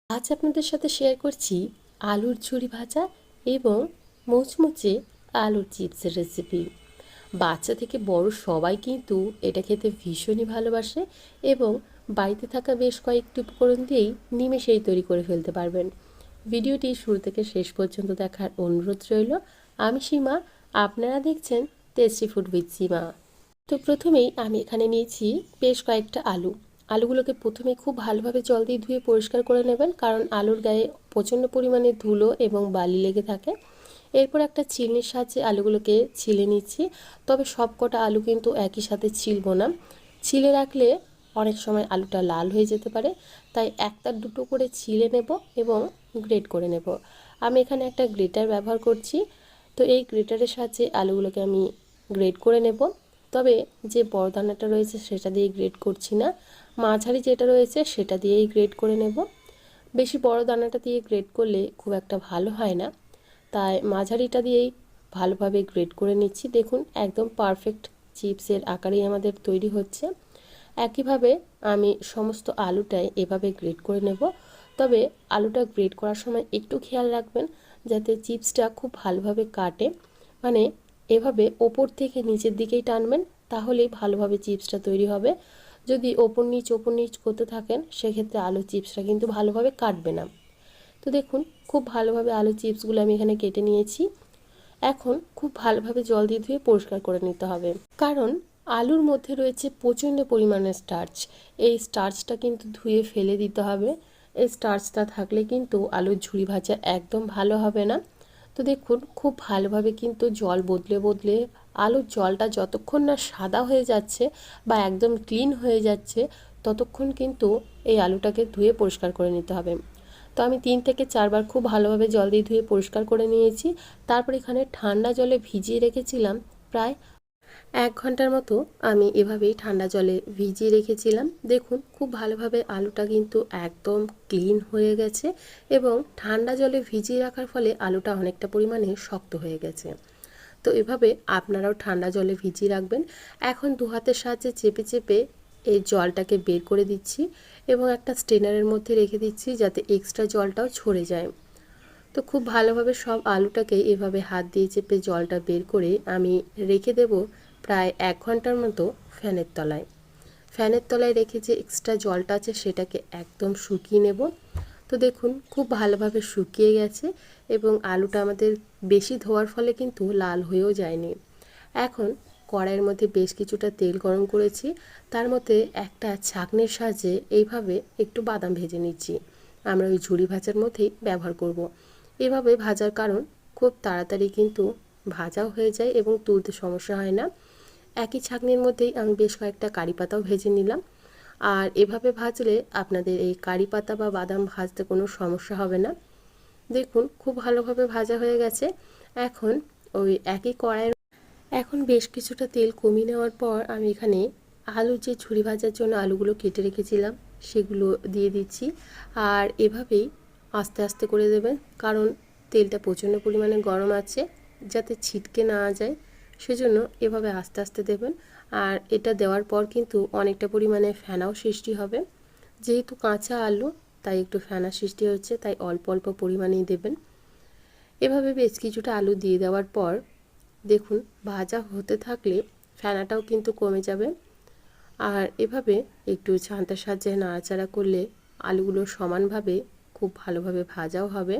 আজ আপনাদের সাথে শেয়ার করছি আলুর ঝুরি ভাজা এবং মুচমুচে আলুর চিপসের রেসিপি। বাচ্চা থেকে বড় সবাই কিন্তু এটা খেতে ভীষণই ভালোবাসে এবং বাড়িতে থাকা বেশ কয়েকটি উপকরণ দিয়েই নিমেষেই তৈরি করে ফেলতে পারবেন। ভিডিওটি শুরু থেকে শেষ পর্যন্ত দেখার অনুরোধ রইল। আমি সীমা, আপনারা দেখছেন টেস্টি ফুড উইথ সীমা। তো প্রথমেই আমি এখানে নিয়েছি বেশ কয়েকটা আলুগুলোকে প্রথমেই খুব ভালোভাবে জল দিয়ে ধুয়ে পরিষ্কার করে নেবেন, কারণ আলুর গায়ে প্রচণ্ড পরিমাণে ধুলো এবং বালি লেগে থাকে। এরপর একটা ছিলনির সাহায্যে আলুগুলোকে ছিলে নিচ্ছি, তবে সব কটা আলু কিন্তু একই সাথে ছিলবো না। ছিলে রাখলে অনেক সময় আলুটা লাল হয়ে যেতে পারে, তাই একটা দুটো করে ছিলে নেব এবং গ্রেট করে নেব। আমি এখানে একটা গ্রেটার ব্যবহার করছি, তো এই গ্রেটারের সাহায্যে আলুগুলোকে আমি গ্রেট করে নেব। তবে যে বড় দানাটা রয়েছে সেটা দিয়ে গ্রেট করছি না, মাঝারি যেটা রয়েছে সেটা দিয়েই গ্রেট করে নেব। বেশি বড় দানাটা দিয়ে গ্রেট করলে খুব একটা ভালো হয় না, তাই মাঝারিটা দিয়েই ভালোভাবে গ্রেট করে নিচ্ছি। দেখুন, একদম পারফেক্ট চিপসের আকারেই আমাদের তৈরি হচ্ছে। একইভাবে আমি সমস্ত আলুটাই এভাবে গ্রেট করে নেব। তবে আলুটা গ্রেট করার সময় একটু খেয়াল রাখবেন যাতে চিপসটা খুব ভালোভাবে কাটে, মানে এভাবে ওপর থেকে নিচের দিকেই টানবেন, তাহলেই ভালোভাবে চিপসটা তৈরি হবে। যদি ওপর নিচ করতে থাকেন সেক্ষেত্রে আলু চিপসটা কিন্তু ভালোভাবে কাটবে না। তো দেখুন, খুব ভালোভাবে আলু চিপসগুলো আমি এখানে কেটে নিয়েছি। এখন খুব ভালোভাবে জল দিয়ে ধুয়ে পরিষ্কার করে নিতে হবে, কারণ আলুর মধ্যে রয়েছে প্রচণ্ড পরিমাণে স্টার্চ। এই স্টার্চটা কিন্তু ধুয়ে ফেলে দিতে হবে। এই স্টার্চটা থাকলে কিন্তু আলুর ঝুরি ভাজা একদম ভালো হবে না। তো দেখুন, খুব ভালোভাবে কিন্তু জল বদলে বদলে আলুর জলটা যতক্ষণ না সাদা হয়ে যাচ্ছে বা একদম ক্লিন হয়ে যাচ্ছে ততক্ষণ কিন্তু এই আলুটাকে ধুয়ে পরিষ্কার করে নিতে হবে। তো আমি 3 থেকে 4 বার খুব ভালোভাবে জল দিয়ে ধুয়ে পরিষ্কার করে নিয়েছি। তারপর এখানে ঠান্ডা জলে ভিজিয়ে রেখেছিলাম প্রায় 1 ঘন্টার মতো। আমি এভাবেই ঠান্ডা জলে ভিজিয়ে রেখেছিলাম। দেখুন, খুব ভালোভাবে আলুটা কিন্তু একদম ক্লিন হয়ে গেছে এবং ঠান্ডা জলে ভিজিয়ে রাখার ফলে আলুটা অনেকটা পরিমাণে শক্ত হয়ে গেছে। তো এভাবে আপনারাও ঠান্ডা জলে ভিজিয়ে রাখবেন। এখন দু হাতের সাহায্যে চেপে চেপে এই জলটাকে বের করে দিচ্ছি এবং একটা স্ট্রেনারের মধ্যে রেখে দিচ্ছি যাতে এক্সট্রা জলটাও ঝরে যায়। তো খুব ভালোভাবে সব আলুটাকে এভাবে হাত দিয়ে চেপে জলটা বের করে আমি রেখে দেব প্রায় 1 ঘন্টার মতো ফ্যানের তলায়। ফ্যানের তলায় রেখে যে এক্সট্রা জলটা আছে সেটাকে একদম শুকিয়ে নেব। তো দেখুন, খুব ভালোভাবে শুকিয়ে গেছে এবং আলুটা আমাদের বেশি ধোয়ার ফলে কিন্তু লাল হয়েও যায়নি। এখন কড়াইয়ের মধ্যে বেশ কিছুটা তেল গরম করেছি, তার মধ্যে একটা ছাঁকনির সাহায্যে এইভাবে একটু বাদাম ভেজে নিচ্ছি। আমরা ওই ঝুরি ভাজার মধ্যেই ব্যবহার করব। এভাবে ভাজার কারণ খুব তাড়াতাড়ি কিন্তু ভাজাও হয়ে যায় এবং তুলতে সমস্যা হয় না। একই ছাঁকনির মধ্যেই আমি বেশ কয়েকটা কারি পাতাও ভেজে নিলাম। আর এভাবে ভাজলে আপনাদের এই কারি পাতা বা বাদাম ভাজতে কোনো সমস্যা হবে না। দেখুন, খুব ভালোভাবে ভাজা হয়ে গেছে। এখন ওই একই কড়াইয়ের এখন বেশ কিছুটা তেল কমিয়ে নেওয়ার পর আমি এখানে আলুর যে ঝুরি ভাজার জন্য আলুগুলো কেটে রেখেছিলাম সেগুলো দিয়ে দিচ্ছি। আর এভাবেই আস্তে আস্তে করে দেবেন, কারণ তেলটা প্রচণ্ড পরিমাণে গরম আছে, যাতে ছিটকে না যায় সেজন্য এভাবে আস্তে আস্তে দেবেন। আর এটা দেওয়ার পর কিন্তু অনেকটা পরিমাণে ফেনাও সৃষ্টি হবে। যেহেতু কাঁচা আলু তাই একটু ফেনা সৃষ্টি হচ্ছে, তাই অল্প অল্প পরিমাণেই দেবেন। এভাবে বেশ কিছুটা আলু দিয়ে দেওয়ার পর দেখুন, ভাজা হতে থাকলে ফেনাটাও কিন্তু কমে যাবে। আর এভাবে একটু ছান্তার সাহায্যে নাড়াচাড়া করলে আলুগুলো সমানভাবে খুব ভালোভাবে ভাজাও হবে।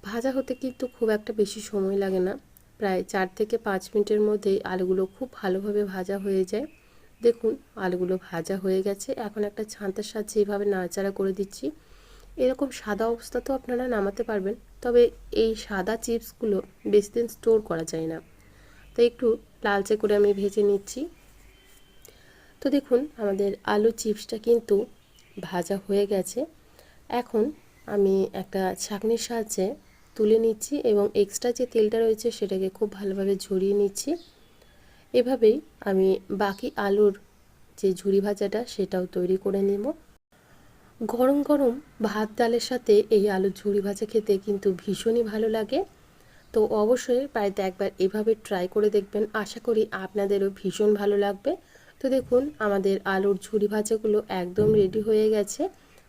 ভাজা হতে কিন্তু খুব একটা বেশি সময় লাগে না, প্রায় 4 থেকে 5 মিনিটের মধ্যেই আলুগুলো খুব ভালোভাবে ভাজা হয়ে যায়। দেখুন, আলুগুলো ভাজা হয়ে গেছে। এখন একটা ছান্তার সাহায্যে এভাবে নাড়াচাড়া করে দিচ্ছি। এরকম সাদা অবস্থাতেও আপনারা নামাতে পারবেন, তবে এই সাদা চিপসগুলো বেশি দিন স্টোর করা যায় না, তাই একটু লালচে করে আমি ভেজে নিচ্ছি। তো দেখুন, আমাদের আলু চিপসটা কিন্তু ভাজা হয়ে গেছে। এখন আমি একটা ছাঁকনির সাহায্যে তুলে নিচ্ছি এবং এক্সট্রা যে তেলটা রয়েছে সেটাকে খুব ভালোভাবে ঝরিয়ে নিচ্ছি। এভাবেই আমি বাকি আলুর যে ঝুরি ভাজাটা সেটাও তৈরি করে নেব। গরম গরম ভাত ডালের সাথে এই আলুর ঝুরি ভাজা খেতে কিন্তু ভীষণই ভালো লাগে। তো অবশ্যই বাড়িতে একবার এভাবে ট্রাই করে দেখবেন, আশা করি আপনাদেরও ভীষণ ভালো লাগবে। তো দেখুন, আমাদের আলুর ঝুরি ভাজাগুলো একদম রেডি হয়ে গেছে।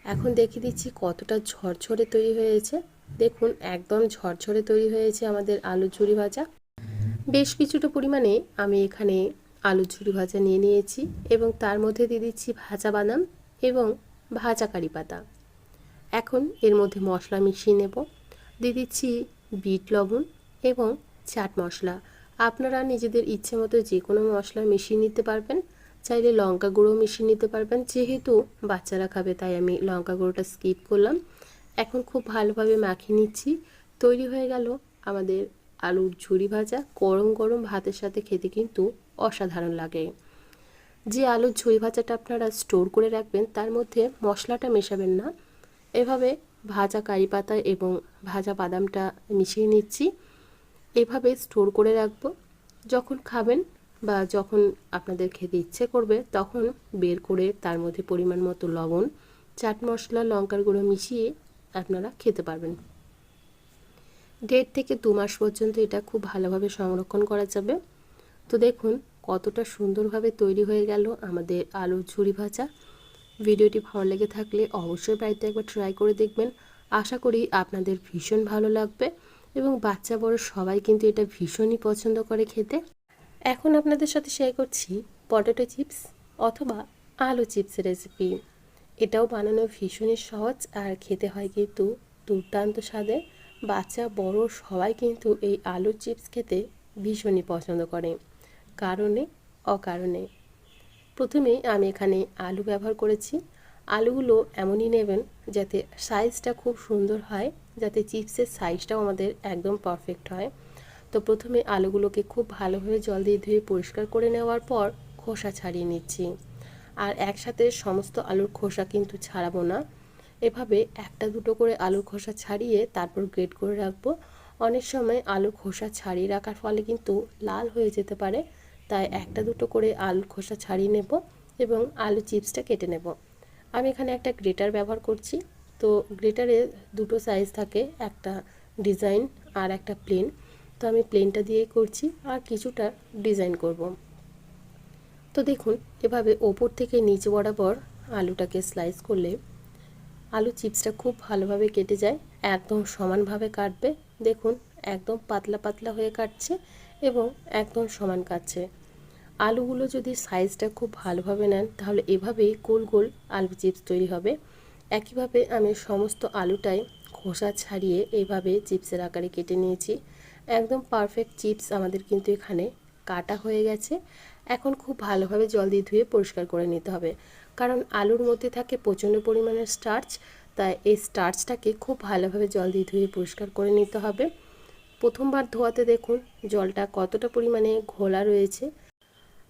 এখন দেখিয়ে দিচ্ছি কতটা ঝরঝরে তৈরি হয়েছে। দেখুন একদম ঝরঝরে তৈরি হয়েছে আমাদের আলুর ঝুরি ভাজা। বেশ কিছুটা পরিমাণে আমি এখানে আলুর ঝুরি ভাজা নিয়ে নিয়েছি এবং তার মধ্যে দিয়ে দিচ্ছি ভাজা বাদাম এবং ভাজা কারি পাতা। এখন এর মধ্যে মশলা মিশিয়ে নেব। দিয়ে দিচ্ছি বিট লবণ এবং চাট মশলা। আপনারা নিজেদের ইচ্ছে মতো যে কোনো মশলা মিশিয়ে নিতে পারবেন, চাইলে লঙ্কা গুঁড়ো মিশিয়ে নিতে পারবেন। যেহেতু বাচ্চারা খাবে তাই আমি লঙ্কা গুঁড়োটা স্কিপ করলাম। এখন খুব ভালোভাবে মাখিয়ে নিচ্ছি। তৈরি হয়ে গেল আমাদের আলুর ঝুরি ভাজা। গরম গরম ভাতের সাথে খেতে কিন্তু অসাধারণ লাগে। যে আলুর ঝুরি ভাজাটা আপনারা স্টোর করে রাখবেন তার মধ্যে মশলাটা মেশাবেন না, এভাবে ভাজা কারি পাতা এবং ভাজা বাদামটা মিশিয়ে নিচ্ছি। এভাবে স্টোর করে রাখবো, যখন খাবেন বা যখন আপনাদের খেতে ইচ্ছে করবে তখন বের করে তার মধ্যে পরিমাণ মতো লবণ, চাট মশলা, লঙ্কার গুঁড়ো মিশিয়ে আপনারা খেতে পারবেন। 1.5 থেকে 2 মাস পর্যন্ত এটা খুব ভালোভাবে সংরক্ষণ করা যাবে। তো দেখুন কতটা সুন্দরভাবে তৈরি হয়ে গেল আমাদের আলুর ঝুরি ভাজা। ভিডিওটি ভালো লেগে থাকলে অবশ্যই বাড়িতে একবার ট্রাই করে দেখবেন। আশা করি আপনাদের ভীষণ ভালো লাগবে এবং বাচ্চা বড় সবাই কিন্তু এটা ভীষণই পছন্দ করে খেতে। এখন আপনাদের সাথে শেয়ার করছি পটেটো চিপস অথবা আলু চিপসের রেসিপি। এটাও বানানো ভীষণই সহজ আর খেতে হয় কিন্তু দুর্দান্ত স্বাদের। বাচ্চা বড় সবাই কিন্তু এই আলুর চিপস খেতে ভীষণই পছন্দ করে, কারণে অকারণে। প্রথমে আমি এখানে আলু ব্যবহার করেছি। আলুগুলো এমনই নেবেন যাতে সাইজটা খুব সুন্দর হয়, যাতে চিপসের সাইজটাও আমাদের একদম পারফেক্ট হয়। তো প্রথমে আলুগুলোকে খুব ভালোভাবে জল দিয়ে ধুয়ে পরিষ্কার করে নেওয়ার পর খোসা ছাড়িয়ে নিচ্ছি। আর একসাথে সমস্ত আলুর খোসা কিন্তু ছাড়াবো না, এভাবে একটা দুটো করে আলুর খোসা ছাড়িয়ে তারপর গ্রেট করে রাখবো। অনেক সময় আলুর খোসা ছাড়িয়ে রাখার ফলে কিন্তু লাল হয়ে যেতে পারে, তাই একটা দুটো করে আলুর খোসা ছাড়িয়ে নেব এবং আলু চিপসটা কেটে নেব। আমি এখানে একটা গ্রেটার ব্যবহার করছি। তো গ্রেটারে দুটো সাইজ থাকে, একটা ডিজাইন আর একটা প্লেন। তো আমি প্লেনটা দিয়েই করছি আর কিছুটা ডিজাইন করব। তো দেখুন এভাবে ওপর থেকে নিচে বরাবর আলুটাকে স্লাইস করলে আলু চিপসটা খুব ভালোভাবে কেটে যায়। একদম সমানভাবে কাটবে। দেখুন একদম পাতলা পাতলা হয়ে কাটছে এবং একদম সমান কাটছে। আলুগুলো যদি সাইজটা খুব ভালোভাবে নেন তাহলে এভাবেই গোল গোল আলু চিপস তৈরি হবে। একইভাবে আমি সমস্ত আলুটাই খোসা ছাড়িয়ে এইভাবে চিপসের আকারে কেটে নিয়েছি। একদম পারফেক্ট চিপস আমাদের কিন্তু এখানে কাটা হয়ে গেছে। এখন খুব ভালোভাবে জল দিয়ে ধুয়ে পরিষ্কার করে নিতে হবে, কারণ আলুর মধ্যে থাকে প্রচণ্ড পরিমাণের স্টার্চ। তাই এই স্টার্চটাকে খুব ভালোভাবে জল দিয়ে ধুয়ে পরিষ্কার করে নিতে হবে। প্রথমবার ধোয়াতে দেখুন জলটা কতটা পরিমাণে ঘোলা রয়েছে।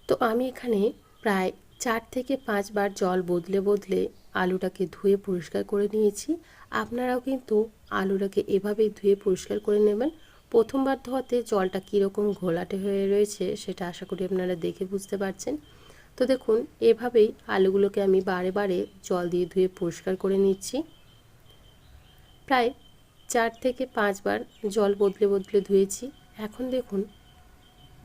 তো আমি এখানে প্রায় 4 থেকে 5 বার জল বদলে বদলে আলুটাকে ধুয়ে পরিষ্কার করে নিয়েছি। আপনারাও কিন্তু আলুটাকে এভাবেই ধুয়ে পরিষ্কার করে নেবেন। প্রথমবার ধোয়াতে জলটা কীরকম ঘোলাটে হয়ে রয়েছে সেটা আশা করি আপনারা দেখে বুঝতে পারছেন। তো দেখুন এভাবেই আলুগুলোকে আমি বারে বারে জল দিয়ে ধুয়ে পরিষ্কার করে নিচ্ছি। প্রায় 4 থেকে 5 বার জল বদলে বদলে ধুয়েছি। এখন দেখুন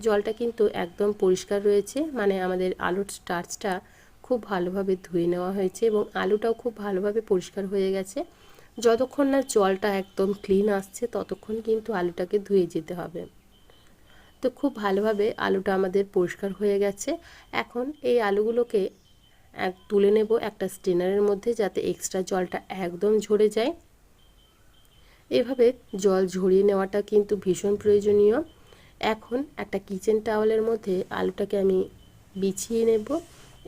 জলটা কিন্তু একদম পরিষ্কার রয়েছে, মানে আমাদের আলুর স্টার্চটা খুব ভালোভাবে ধুয়ে নেওয়া হয়েছে এবং আলুটাও খুব ভালোভাবে পরিষ্কার হয়ে গেছে। যতক্ষণ না জলটা একদম ক্লিন আসছে ততক্ষণ কিন্তু আলুটাকে ধুয়ে যেতে হবে। তো খুব ভালোভাবে আলুটা আমাদের পরিষ্কার হয়ে গেছে। এখন এই আলুগুলোকে তুলে নেব একটা স্ট্রেনারের মধ্যে, যাতে এক্সট্রা জলটা একদম ঝরে যায়। এভাবে জল ঝরিয়ে নেওয়াটা কিন্তু ভীষণ প্রয়োজনীয়। এখন একটা কিচেন টাওয়ালের মধ্যে আলুটাকে আমি বিছিয়ে নেব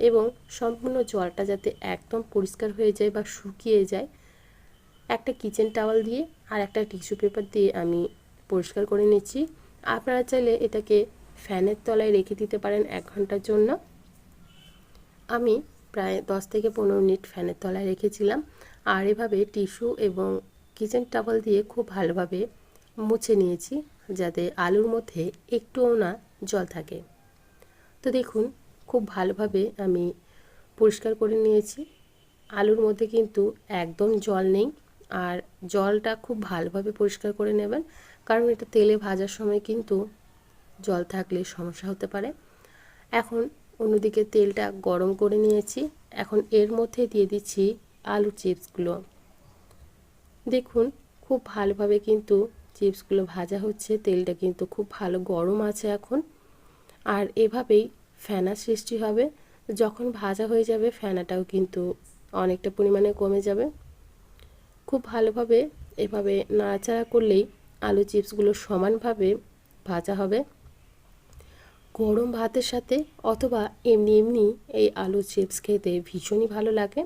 এবং সম্পূর্ণ জলটা যাতে একদম পরিষ্কার হয়ে যায় বা শুকিয়ে যায়, একটা কিচেন টাওয়াল দিয়ে আর একটা টিস্যু পেপার দিয়ে আমি পরিষ্কার করে নিচ্ছি। আপনারা চাইলে এটাকে ফ্যানের তলায় রেখে দিতে পারেন 1 ঘন্টার জন্য। আমি প্রায় 10 থেকে 15 মিনিট ফ্যানের তলায় রেখেছিলাম। আর এভাবে টিস্যু এবং কিচেন টাওয়াল দিয়ে খুব ভালোভাবে মুছে নিয়েছি, যাতে আলুর মধ্যে একটুও না জল থাকে। তো দেখুন খুব ভালোভাবে আমি পরিষ্কার করে নিয়েছি। আলুর মধ্যে কিন্তু একদম জল নেই। আর জলটা খুব ভালোভাবে পরিষ্কার করে নেবেন, কারণ এটা তেলে ভাজার সময় কিন্তু জল থাকলে সমস্যা হতে পারে। এখন অন্যদিকে তেলটা গরম করে নিয়েছি। এখন এর মধ্যে দিয়ে দিচ্ছি আলুর চিপসগুলো। দেখুন খুব ভালোভাবে কিন্তু চিপসগুলো ভাজা হচ্ছে, তেলটা কিন্তু খুব ভালো গরম আছে এখন। আর এভাবেই ফেনা সৃষ্টি হবে, যখন ভাজা হয়ে যাবে ফেনাটাও কিন্তু অনেকটা পরিমাণে কমে যাবে। খুব ভালোভাবে এভাবে নাড়াচাড়া করলেই আলু চিপসগুলো সমানভাবে ভাজা হবে। গরম ভাতের সাথে অথবা এমনি এমনি এই আলু চিপস খেতে ভীষণই ভালো লাগে।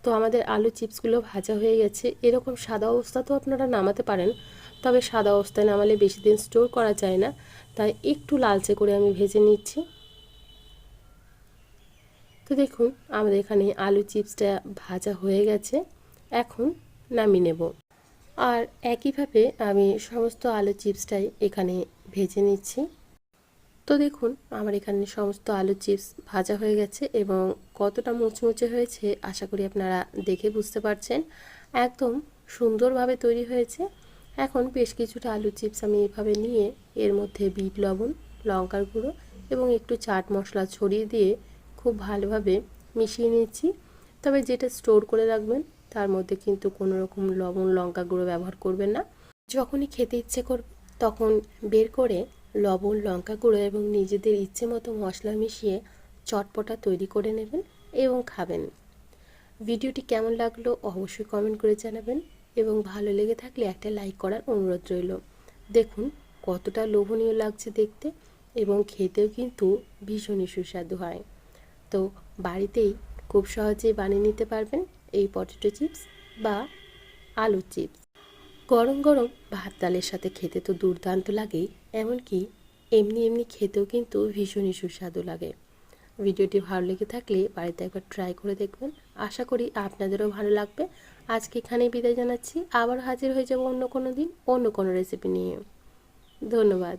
তো আমাদের আলু চিপসগুলো ভাজা হয়ে গেছে। এরকম সাদা অবস্থাতেও আপনারা নামাতে পারেন, তবে সাদা অবস্থায় নামালে বেশি দিন স্টোর করা যায় না, তাই একটু লালচে করে আমি ভেজে নিচ্ছি। তো দেখুন আমাদের এখানে আলু চিপসটা ভাজা হয়ে গেছে, এখন নামিয়ে নেব। আর একইভাবে আমি সমস্ত আলু চিপসটাই এখানে ভেজে নিচ্ছি। তো দেখুন আমার এখানে সমস্ত আলু চিপস ভাজা হয়ে গেছে এবং কতটা মুচমুচে হয়েছে আশা করি আপনারা দেখে বুঝতে পারছেন। একদম সুন্দরভাবে তৈরি হয়েছে। এখন বেশ কিছুটা আলু চিপস আমি এভাবে নিয়ে এর মধ্যে বিট লবণ, লঙ্কার গুঁড়ো এবং একটু চাট মশলা ছড়িয়ে দিয়ে খুব ভালোভাবে মিশিয়ে নিচ্ছি। তবে যেটা স্টোর করে রাখবেন তার মধ্যে কিন্তু কোনো রকম লবণ লঙ্কা গুঁড়ো ব্যবহার করবেন না। যখনই খেতে ইচ্ছে করবে তখন বের করে লবণ লঙ্কা গুঁড়ো এবং নিজেদের ইচ্ছে মতো মশলা মিশিয়ে চটপটা তৈরি করে নেবেন এবং খাবেন। ভিডিওটি কেমন লাগলো অবশ্যই কমেন্ট করে জানাবেন এবং ভালো লেগে থাকলে একটা লাইক করার অনুরোধ রইল। দেখুন কতটা লোভনীয় লাগছে দেখতে এবং খেতেও কিন্তু ভীষণই সুস্বাদু হয়। তো বাড়িতেই খুব সহজেই বানিয়ে নিতে পারবেন এই পটেটো চিপস বা আলু চিপস। গরম গরম ভাত ডালের সাথে খেতে তো দুর্দান্ত লাগেই, এমনকি এমনি এমনি খেতেও কিন্তু ভীষণই সুস্বাদু লাগে। ভিডিওটি ভালো লেগে থাকলে বাড়িতে একবার ট্রাই করে দেখবেন, আশা করি আপনাদেরও ভালো লাগবে। আজকে এখানেই বিদায় জানাচ্ছি, আবার হাজির হয়ে যাব অন্য কোনো দিন অন্য কোনো রেসিপি নিয়ে। ধন্যবাদ।